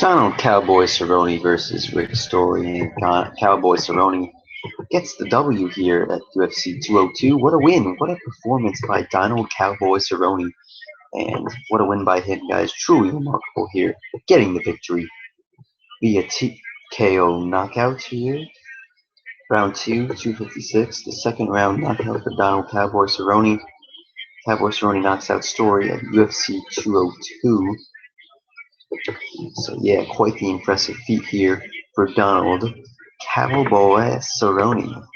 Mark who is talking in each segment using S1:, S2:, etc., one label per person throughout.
S1: Donald Cowboy Cerrone versus Rick Story, and Cowboy Cerrone gets the W here at UFC 202. What a win! What a performance by Donald Cowboy Cerrone, and what a win by him, guys. Truly remarkable here, getting the victory via TKO knockout here. Round 2, 256. The second round knockout for Donald Cowboy Cerrone. Cowboy Cerrone knocks out Story at UFC 202. So yeah, quite the impressive feat here for Donald Cowboy Cerrone.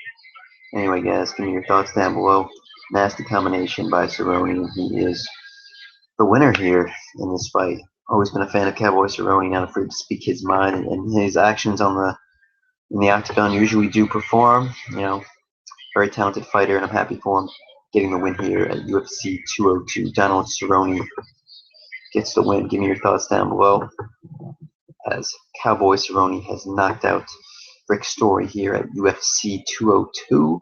S1: Anyway, guys, give me your thoughts down below. Nasty combination by Cerrone. He is the winner here in this fight. Always been a fan of Cowboy Cerrone, not afraid to speak his mind, and his actions on the in the octagon usually do perform. Very talented fighter, and I'm happy for him getting the win here at UFC 202. Donald Cerrone gets the win. Give me your thoughts down below, as Cowboy Cerrone has knocked out Rick Story here at UFC 202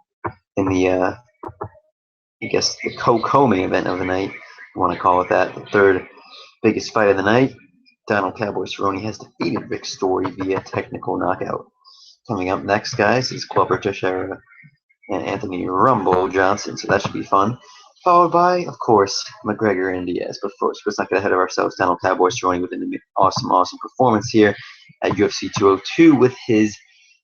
S1: in the, I guess, the co-main event of the night. You want to call it that, the third biggest fight of the night. Donald Cowboy Cerrone has defeated Rick Story via technical knockout. Coming up next, guys, is Glover Teixeira and Anthony Rumble Johnson, so that should be fun. Followed by, of course, McGregor and Diaz. But first, let's not get ahead of ourselves. Donald Cowboy Cerrone with an awesome performance here at UFC 202 with his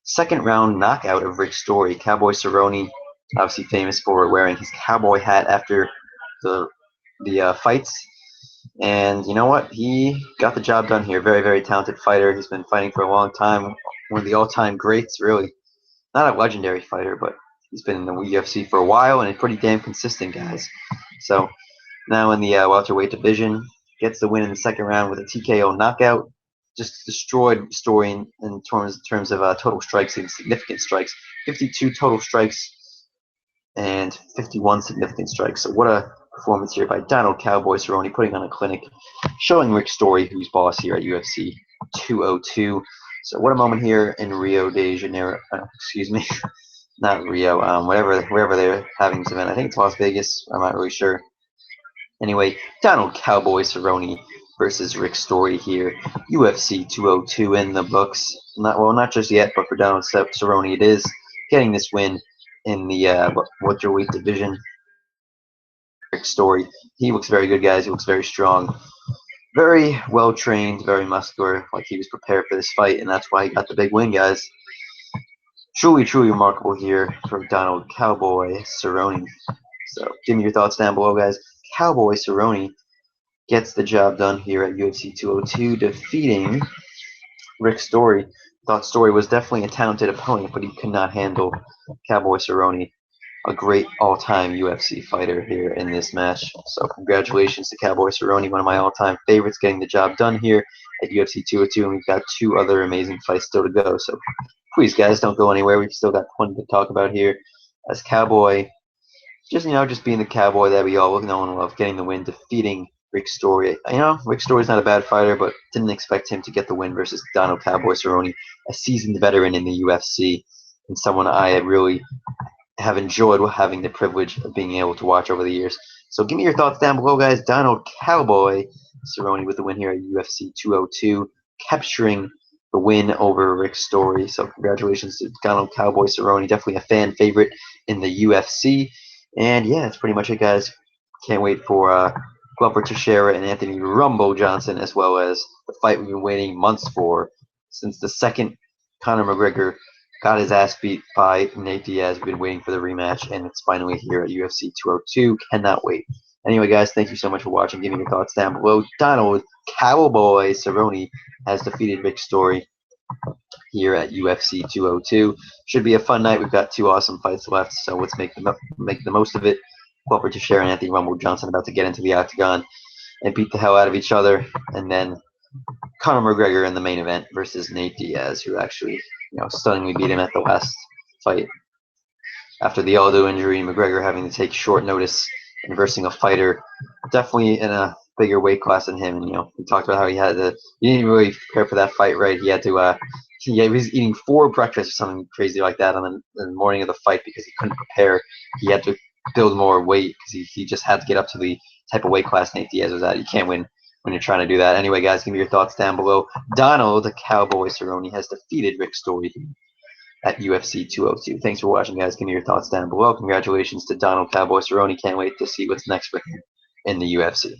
S1: second round knockout of Rick Story. Cowboy Cerrone, obviously famous for wearing his cowboy hat after the fights. And you know what? He got the job done here. Very talented fighter. He's been fighting for a long time. One of the all-time greats, really. Not a legendary fighter, but he's been in the UFC for a while and pretty damn consistent, guys. So now in the welterweight division, gets the win in the second round with a TKO knockout. Just destroyed Story in terms of total strikes and significant strikes. 52 total strikes and 51 significant strikes. So what a performance here by Donald Cowboy Cerrone, putting on a clinic, showing Rick Story who's boss here at UFC 202. So what a moment here in Rio de Janeiro. Excuse me. Not Rio, wherever they're having this event. I think it's Las Vegas. I'm not really sure. Anyway, Donald Cowboy Cerrone versus Rick Story here. UFC 202 in the books. Not just yet, but for Donald Cerrone it is. Getting this win in the welterweight division. Rick Story, he looks very good, guys. He looks very strong. Very well trained, very muscular, like he was prepared for this fight, and that's why he got the big win, guys. Truly remarkable here for Donald Cowboy Cerrone. So give me your thoughts down below, guys. Cowboy Cerrone gets the job done here at UFC 202, defeating Rick Story. Thought Story was definitely a talented opponent, but he could not handle Cowboy Cerrone, a great all-time UFC fighter here in this match. So congratulations to Cowboy Cerrone, one of my all-time favorites, getting the job done here at UFC 202, and we've got two other amazing fights still to go. So please, guys, don't go anywhere. We've still got plenty to talk about here. As Cowboy, just being the Cowboy that we all know and love, getting the win, defeating Rick Story. Rick Story's not a bad fighter, but didn't expect him to get the win versus Donald Cowboy Cerrone, a seasoned veteran in the UFC, and someone I really have enjoyed having the privilege of being able to watch over the years. So give me your thoughts down below, guys. Donald Cowboy Cerrone with the win here at UFC 202, capturing the win over Rick Story. So congratulations to Donald Cowboy Cerrone, definitely a fan favorite in the UFC. And yeah, that's pretty much it, guys. Can't wait for Glover Teixeira and Anthony Rumble Johnson, as well as the fight we've been waiting months for since the second Conor McGregor got his ass beat by Nate Diaz. We've been waiting for the rematch, and it's finally here at UFC 202. Cannot wait. Anyway, guys, thank you so much for watching. Give me your thoughts down below. Donald Cowboy Cerrone has defeated Rick Story here at UFC 202. Should be a fun night. We've got two awesome fights left, so let's make the most of it. Glover Teixeira and Anthony Rumble Johnson about to get into the octagon and beat the hell out of each other, and then Conor McGregor in the main event versus Nate Diaz, who actually stunningly beat him at the last fight. After the elbow injury, McGregor having to take short notice and versing a fighter definitely in a bigger weight class than him. And, we talked about how he didn't really prepare for that fight, right? He had to, he was eating 4 breakfasts or something crazy like that on the morning of the fight because he couldn't prepare. He had to build more weight because he just had to get up to the type of weight class Nate Diaz was at. You can't win when you're trying to do that. Anyway, guys, give me your thoughts down below. Donald Cowboy Cerrone has defeated Rick Story at UFC 202. Thanks for watching, guys. Give me your thoughts down below. Congratulations to Donald Cowboy Cerrone. Can't wait to see what's next for him in the UFC.